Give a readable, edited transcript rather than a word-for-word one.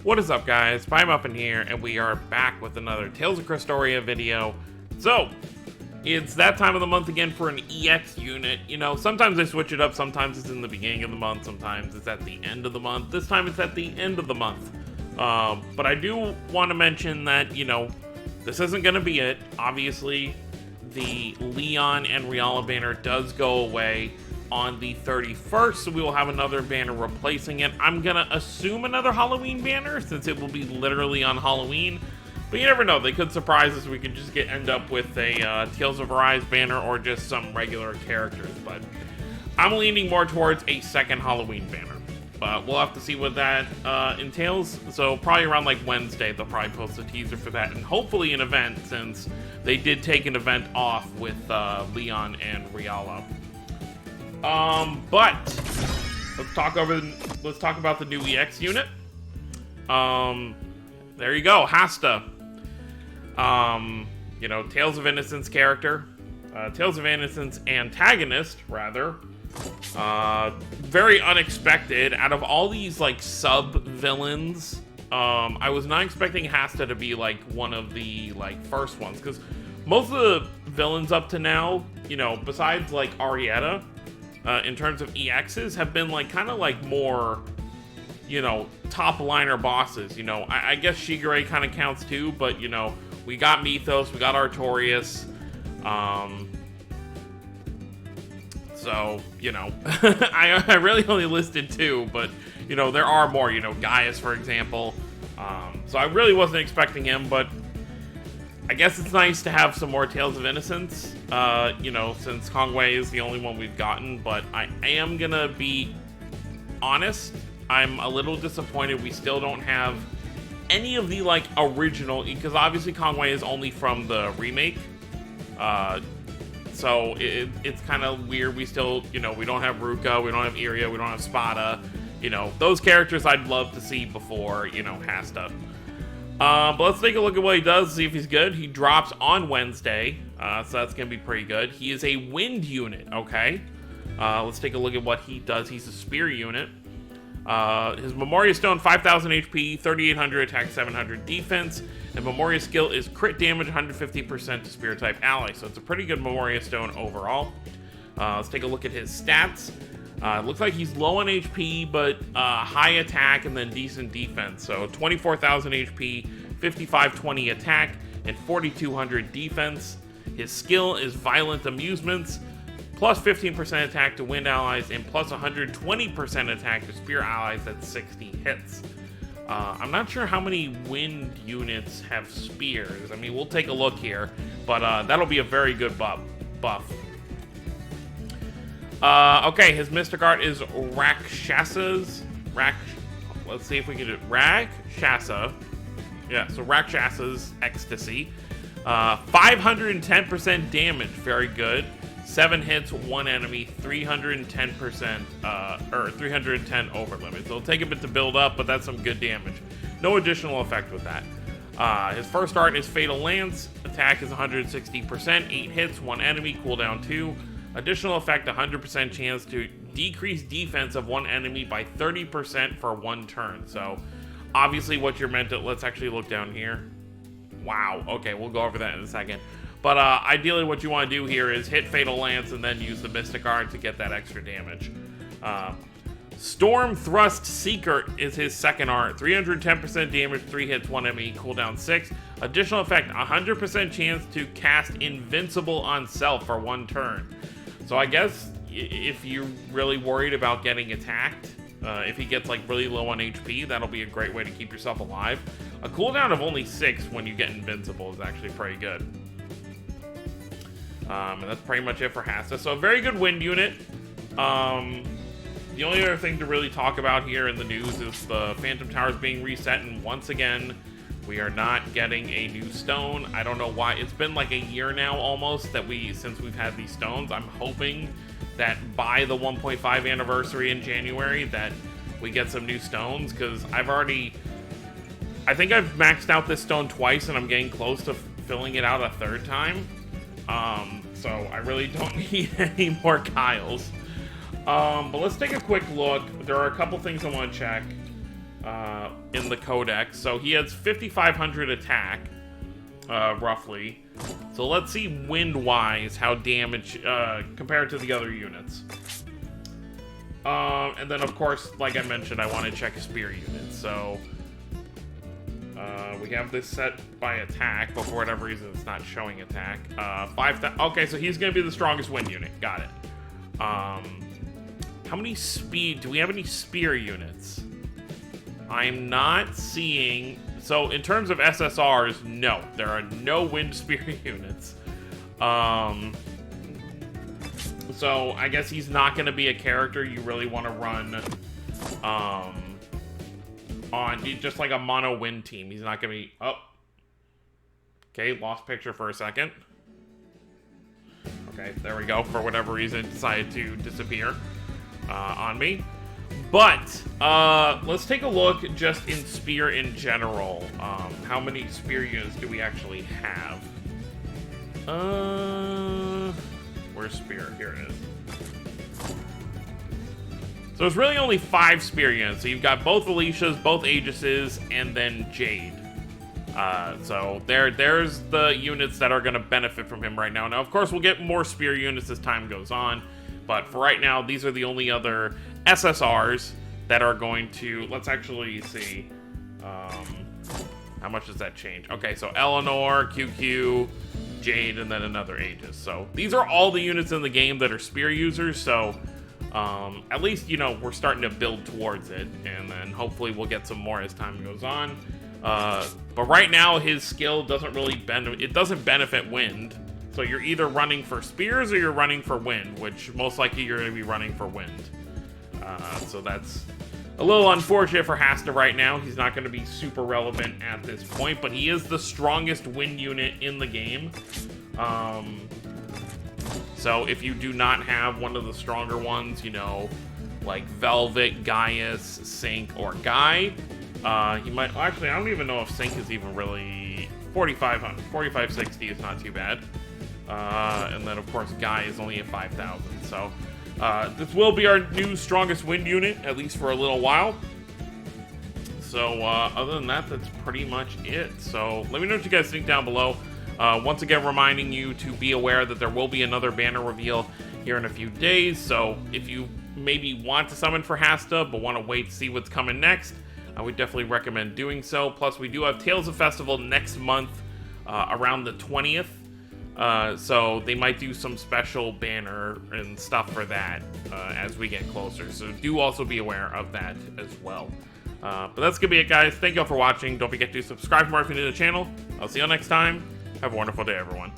What is up, guys? Up in here, and we are back with another Tales of Crestoria video. So, it's that time of the month again for an EX unit. You know, sometimes they switch it up, sometimes it's in the beginning of the month, sometimes it's at the end of the month. This time it's at the end of the month. But I do want to mention that, you know, this isn't going to be it. Obviously, the Leon and Riala banner does go away on the 31st, so we will have another banner replacing it. I'm gonna assume another Halloween banner, since it will be literally on Halloween. But you never know, they could surprise us. We could just end up with a Tales of Arise banner or just some regular characters. But I'm leaning more towards a second Halloween banner. But we'll have to see what that entails. So probably around like Wednesday, they'll probably post a teaser for that. And hopefully an event, since they did take an event off with Leon and Riala. But let's talk about the new EX unit. There you go, HASTA. You know, Tales of Innocence character, Tales of Innocence antagonist, rather. Very unexpected. Out of all these like sub villains, I was not expecting HASTA to be like one of the like first ones, because most of the villains up to now, you know, besides like Arietta, in terms of EXs, have been like kind of like more, you know, top liner bosses. You know, I guess Shigure kind of counts too, but you know, we got Mythos, we got Artorias, so you know, I really only listed two, but you know, there are more. You know, Gaius, for example. So I really wasn't expecting him, but I guess it's nice to have some more Tales of Innocence, you know, since Kongwei is the only one we've gotten. But I am gonna be honest, I'm a little disappointed we still don't have any of the, like, original, because obviously Kongwei is only from the remake. So it's kind of weird we still, you know, we don't have Ruka, we don't have Iria, we don't have Spada. You know, those characters I'd love to see before, you know, HASTA. But let's take a look at what he does, see if he's good. He drops on Wednesday, so that's going to be pretty good. He is a wind unit, okay? Let's take a look at what he does. He's a spear unit. His Memoria Stone, 5,000 HP, 3,800 attack, 700 defense. And Memoria skill is crit damage, 150% to spear type ally. So it's a pretty good Memoria Stone overall. Let's take a look at his stats. Looks like he's low on HP, but high attack and then decent defense. So 24,000 HP, 5,520 attack, and 4,200 defense. His skill is Violent Amusements, plus 15% attack to wind allies, and plus 120% attack to spear allies at 60 hits. I'm not sure how many wind units have spears. I mean, we'll take a look here, but that'll be a very good buff. Okay, his Mystic Art is Rakshasas. Let's see if we can do it. Rakshasa. Yeah, so Rakshasa's Ecstasy. 510% damage, very good. 7 hits, 1 enemy, 310%, or 310 over limit. So it'll take a bit to build up, but that's some good damage. No additional effect with that. His first art is Fatal Lance. Attack is 160%, 8 hits, 1 enemy, cooldown 2. Additional effect, 100% chance to decrease defense of 1 enemy by 30% for 1 turn. So, obviously what you're meant to... Let's actually look down here. Wow. Okay, we'll go over that in a second. But ideally what you want to do here is hit Fatal Lance and then use the Mystic Art to get that extra damage. Storm Thrust Seeker is his second art. 310% damage, 3 hits, 1 enemy, cooldown 6. Additional effect, 100% chance to cast Invincible on self for 1 turn. So I guess if you're really worried about getting attacked, if he gets like really low on HP, that'll be a great way to keep yourself alive. A cooldown of only 6 when you get Invincible is actually pretty good. And that's pretty much it for HASTA. So a very good wind unit. The only other thing to really talk about here in the news is the Phantom Towers being reset, and once again, we are not getting a new stone. I don't know why. It's been like a year now almost since we've had these stones. I'm hoping that by the 1.5 anniversary in January that we get some new stones, because I think I've maxed out this stone twice and I'm getting close to filling it out a 3rd time. So I really don't need any more Kyles. But let's take a quick look. There are a couple things I want to check. in the codex. So he has 5,500 attack, roughly. So let's see wind-wise how damage compared to the other units. And then, of course, like I mentioned, I want to check spear units. So we have this set by attack, but for whatever reason, it's not showing attack. 5,000. Okay, so he's going to be the strongest wind unit. Got it. How many speed? Do we have any spear units? I'm not seeing... So, in terms of SSRs, no. There are no wind spear units. So, I guess he's not going to be a character you really want to run on just like a mono wind team. He's not going to be... Oh. Okay, lost picture for a second. Okay, there we go. For whatever reason, it decided to disappear on me. But, let's take a look just in spear in general. How many spear units do we actually have? Where's spear? Here it is. So there's really only 5 spear units. So you've got both Alicia's, both Aegis's, and then Jade. So there's the units that are going to benefit from him right now. Now, of course, we'll get more spear units as time goes on. But for right now, these are the only other SSRs that are going to... Let's actually see. How much does that change? Okay, so Eleanor, QQ, Jade, and then another Aegis. So these are all the units in the game that are spear users. So at least, you know, we're starting to build towards it. And then hopefully we'll get some more as time goes on. But right now, his skill doesn't really benefit wind. So you're either running for spears or you're running for wind, which most likely you're going to be running for wind. So that's a little unfortunate for HASTA right now. He's not going to be super relevant at this point, but he is the strongest wind unit in the game. So if you do not have one of the stronger ones, you know, like Velvet, Gaius, Sync, or Guy, you might... Actually, I don't even know if Sync is even really... 4,500. 4,560 is not too bad. And then, of course, Guy is only at 5,000. So, this will be our new strongest wind unit, at least for a little while. So, other than that, that's pretty much it. So, let me know what you guys think down below. Once again, reminding you to be aware that there will be another banner reveal here in a few days. So, if you maybe want to summon for HASTA, but want to wait to see what's coming next, I would definitely recommend doing so. Plus, we do have Tales of Festival next month, around the 20th. So they might do some special banner and stuff for that as we get closer. So do also be aware of that as well. But that's going to be it, guys. Thank you all for watching. Don't forget to subscribe for more if you're new to the channel. I'll see you all next time. Have a wonderful day, everyone.